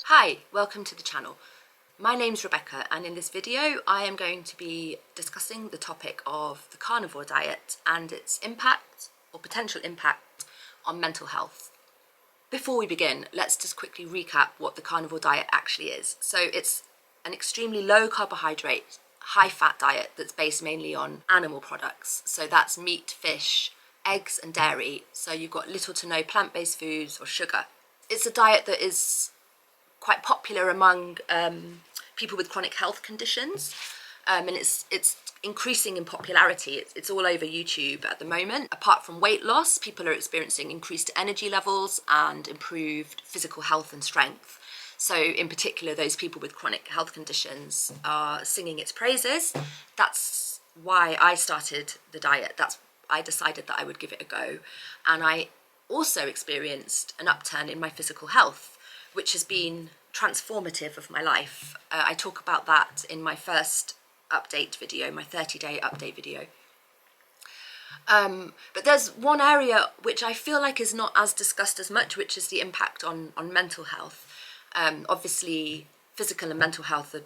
Hi, welcome to the channel. My name's Rebecca, and in this video I am going to be discussing the topic of the carnivore diet and its impact or potential impact on mental health. Before we begin, let's just quickly recap what the carnivore diet actually is. So it's an extremely low carbohydrate, high fat diet that's based mainly on animal products. So that's meat, fish, eggs and dairy. So you've got little to no plant-based foods or sugar. It's a diet that is quite popular among people with chronic health conditions, and it's increasing in popularity. It's all over YouTube at the moment. Apart from weight loss, people are experiencing increased energy levels and improved physical health and strength. So in particular, those people with chronic health conditions are singing its praises. That's why I started the diet. I decided that I would give it a go, and I also experienced an upturn in my physical health, which has been transformative of my life. I talk about that in my first update video, my 30-day update video. But there's one area which I feel like is not as discussed as much, which is the impact on mental health. Obviously, physical and mental health are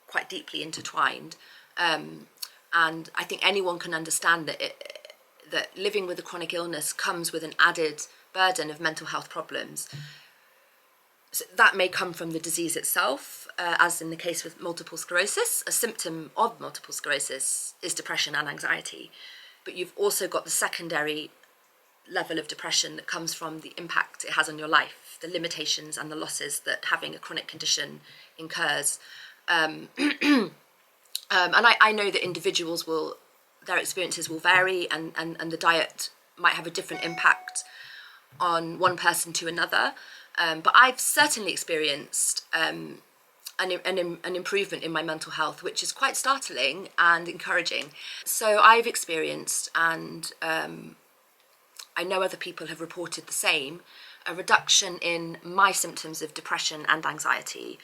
quite deeply intertwined, and I think anyone can understand that living with a chronic illness comes with an added burden of mental health problems. So that may come from the disease itself, as in the case with multiple sclerosis. A symptom of multiple sclerosis is depression and anxiety, but you've also got the secondary level of depression that comes from the impact it has on your life, the limitations and the losses that having a chronic condition incurs. And I know that individuals their experiences will vary, and the diet might have a different impact on one person to another. But I've certainly experienced an improvement in my mental health, which is quite startling and encouraging. So I've experienced, and I know other people have reported the same, a reduction in my symptoms of depression and anxiety,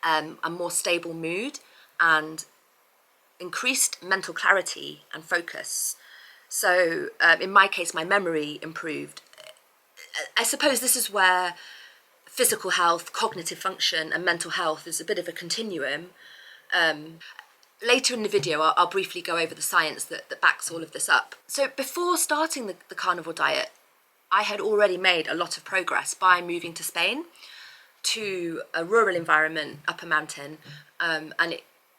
a more stable mood, and increased mental clarity and focus. So in my case, my memory improved. I suppose this is where physical health, cognitive function and mental health is a bit of a continuum. Later in the video, I'll briefly go over the science that backs all of this up. So before starting the carnivore diet, I had already made a lot of progress by moving to Spain, to a rural environment up a mountain, and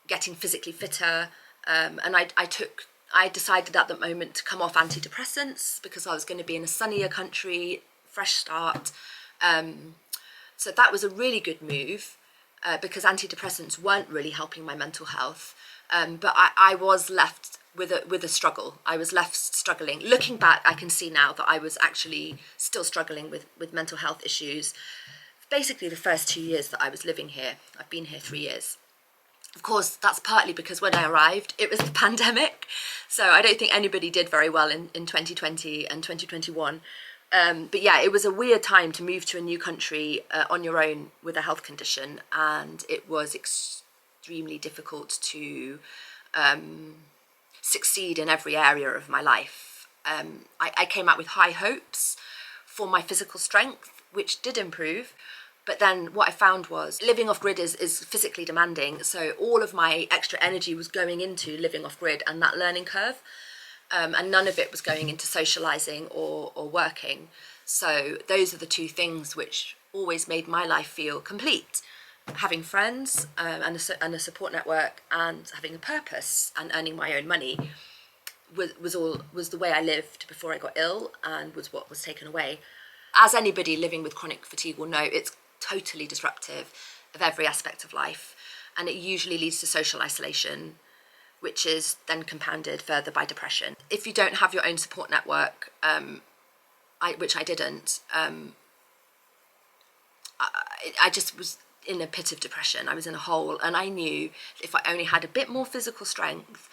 getting physically fitter. And I decided at that moment to come off antidepressants because I was going to be in a sunnier country, fresh start. So that was a really good move because antidepressants weren't really helping my mental health. But I was left with a struggle. I was left struggling. Looking back, I can see now that I was actually still struggling with mental health issues. Basically, the first 2 years that I was living here. I've been here 3 years. Of course, that's partly because when I arrived, it was the pandemic. So I don't think anybody did very well in 2020 and 2021. But yeah, it was a weird time to move to a new country on your own with a health condition. And it was extremely difficult to succeed in every area of my life. I came out with high hopes for my physical strength, which did improve. But then what I found was living off grid is physically demanding. So all of my extra energy was going into living off grid and that learning curve. And none of it was going into socializing or working. So those are the two things which always made my life feel complete. Having friends and a support network and having a purpose and earning my own money was the way I lived before I got ill, and was what was taken away. As anybody living with chronic fatigue will know, it's totally disruptive of every aspect of life, and it usually leads to social isolation, which is then compounded further by depression. If you don't have your own support network, which I didn't, I just was in a pit of depression. I was in a hole, and I knew if I only had a bit more physical strength,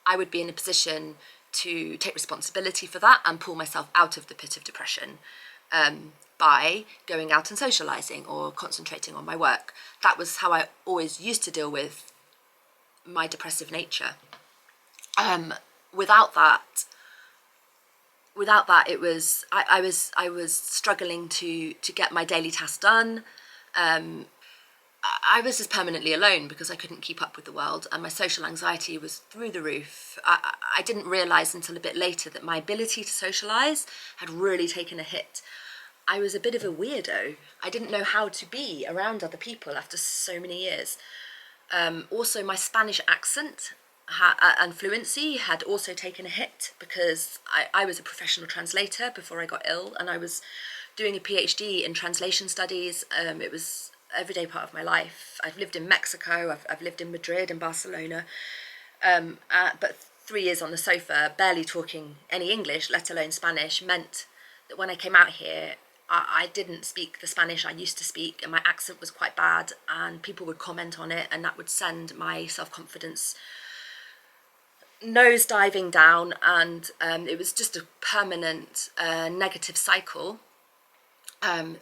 I would be in a position to take responsibility for that and pull myself out of the pit of depression by going out and socializing or concentrating on my work. That was how I always used to deal with my depressive nature. Without that, it was I was struggling to get my daily tasks done. I was just permanently alone because I couldn't keep up with the world, and my social anxiety was through the roof. I didn't realise until a bit later that my ability to socialise had really taken a hit. I was a bit of a weirdo. I didn't know how to be around other people after so many years. Also, my Spanish accent and fluency had also taken a hit because I was a professional translator before I got ill, and I was doing a PhD in translation studies. It was an everyday part of my life. I've lived in Mexico, I've lived in Madrid and Barcelona, but 3 years on the sofa, barely talking any English, let alone Spanish, meant that when I came out here, I didn't speak the Spanish I used to speak, and my accent was quite bad, and people would comment on it, and that would send my self-confidence nose diving down, and it was just a permanent negative cycle,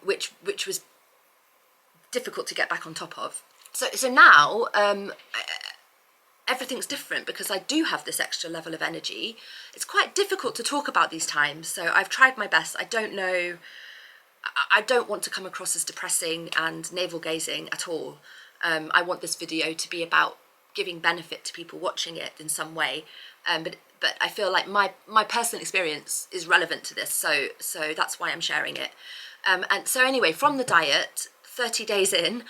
which was difficult to get back on top of. So now everything's different because I do have this extra level of energy. It's quite difficult to talk about these times, so I've tried my best. I don't want to come across as depressing and navel-gazing at all. I want this video to be about giving benefit to people watching it in some way, but I feel like my personal experience is relevant to this, so that's why I'm sharing it. And so anyway, from the diet, 30 days in,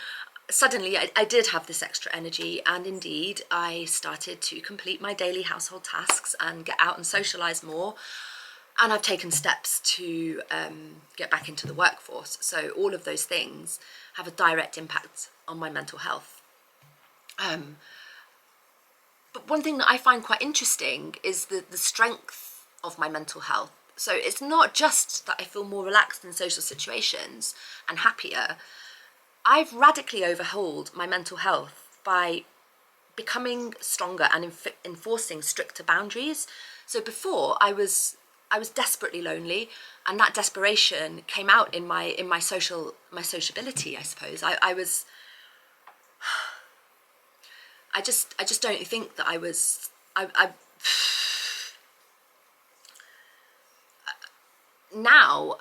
suddenly I did have this extra energy, and indeed I started to complete my daily household tasks and get out and socialise more. And I've taken steps to get back into the workforce. So all of those things have a direct impact on my mental health. But one thing that I find quite interesting is the strength of my mental health. So it's not just that I feel more relaxed in social situations and happier. I've radically overhauled my mental health by becoming stronger and enforcing stricter boundaries. So before I was desperately lonely, and that desperation came out in my sociability, I suppose. I just don't think that I was now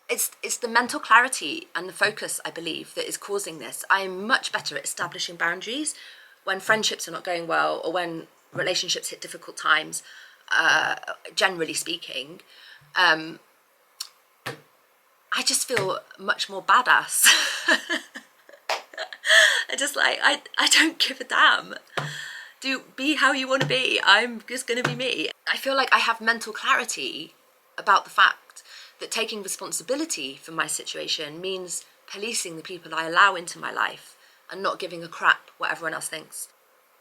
it's the mental clarity and the focus, I believe, that is causing this. I am much better at establishing boundaries when friendships are not going well or when relationships hit difficult times. Generally speaking, I just feel much more badass. I don't give a damn. Be how you want to be. I'm just going to be me. I feel like I have mental clarity about the fact that taking responsibility for my situation means policing the people I allow into my life and not giving a crap what everyone else thinks.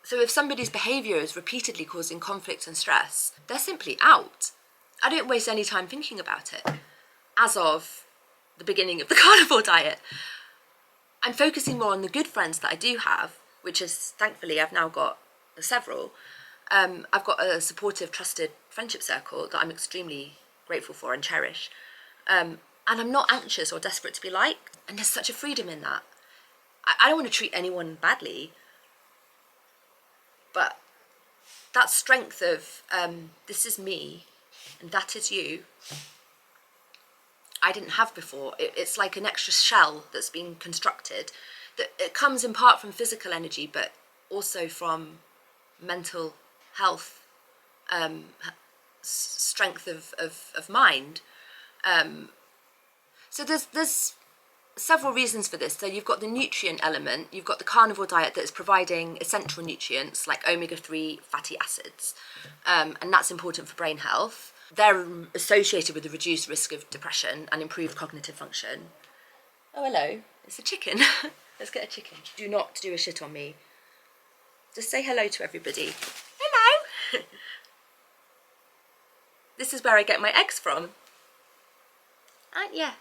So if somebody's behaviour is repeatedly causing conflict and stress, they're simply out. I don't waste any time thinking about it. As of the beginning of the carnivore diet, I'm focusing more on the good friends that I do have, which is, thankfully, I've now got several. I've got a supportive, trusted friendship circle that I'm extremely grateful for and cherish. And I'm not anxious or desperate to be liked. And there's such a freedom in that. I don't want to treat anyone badly, but that strength of this is me and that is you, I didn't have before. It's like an extra shell that's been constructed. That it comes in part from physical energy, but also from mental health, strength of mind. So there's several reasons for this. So you've got the nutrient element, you've got the carnivore diet that is providing essential nutrients like omega-3 fatty acids, and that's important for brain health. They're associated with a reduced risk of depression and improved cognitive function. Oh, hello, it's a chicken. Let's get a chicken. Do not do a shit on me. Just say hello to everybody. Hello. This is where I get my eggs from. Yeah.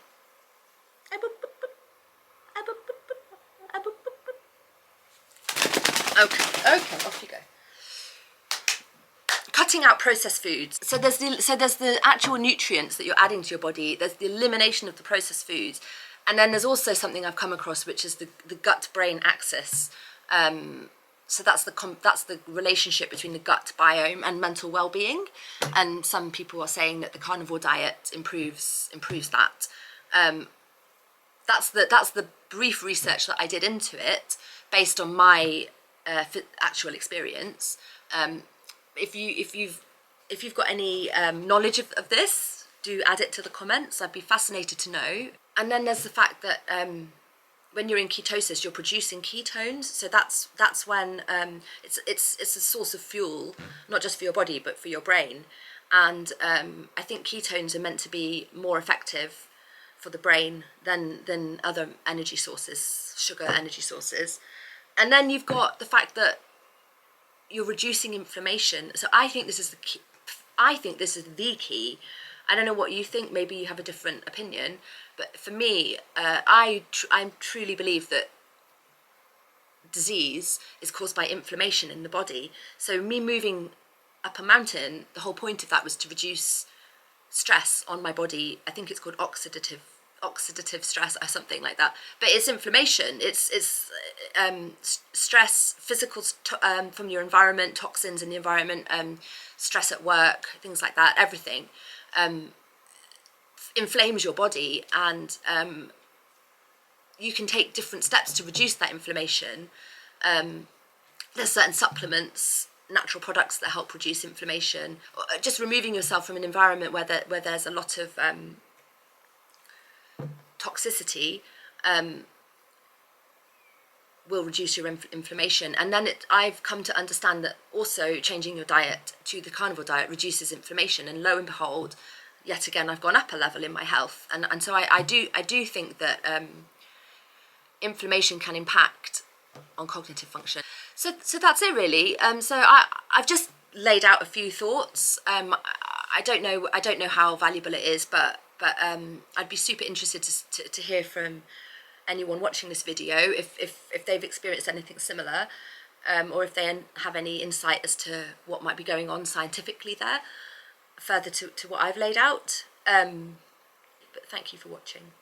Okay, off you go. Cutting out processed foods. So there's the actual nutrients that you're adding to your body. There's the elimination of the processed foods, and then there's also something I've come across, which is the gut-brain axis. So that's the relationship between the gut biome and mental well-being. And some people are saying that the carnivore diet improves that. that's the brief research that I did into it based on my actual experience. If you've got any knowledge of this, do add it to the comments. I'd be fascinated to know. And then there's the fact that when you're in ketosis, you're producing ketones. So that's when it's a source of fuel, not just for your body but for your brain. And I think ketones are meant to be more effective for the brain than other energy sources, sugar energy sources. And then you've got the fact that you're reducing inflammation. So I think this is the key. I think this is the key. I don't know what you think. Maybe you have a different opinion. But for me, I truly believe that disease is caused by inflammation in the body. So me moving up a mountain, the whole point of that was to reduce stress on my body. I think it's called oxidative stress or something like that. But it's inflammation. It's stress, physical from your environment, toxins in the environment, stress at work, things like that. Everything inflames your body, and you can take different steps to reduce that inflammation. There's certain supplements, natural products that help reduce inflammation. Or just removing yourself from an environment where there's a lot of toxicity will reduce your inflammation. And then I've come to understand that also changing your diet to the carnivore diet reduces inflammation. And lo and behold, yet again, I've gone up a level in my health. And so I do think that inflammation can impact on cognitive function. So that's it really. So I've just laid out a few thoughts. I don't know how valuable it is, but I'd be super interested to hear from anyone watching this video if they've experienced anything similar, or if they have any insight as to what might be going on scientifically there, further to what I've laid out. But thank you for watching.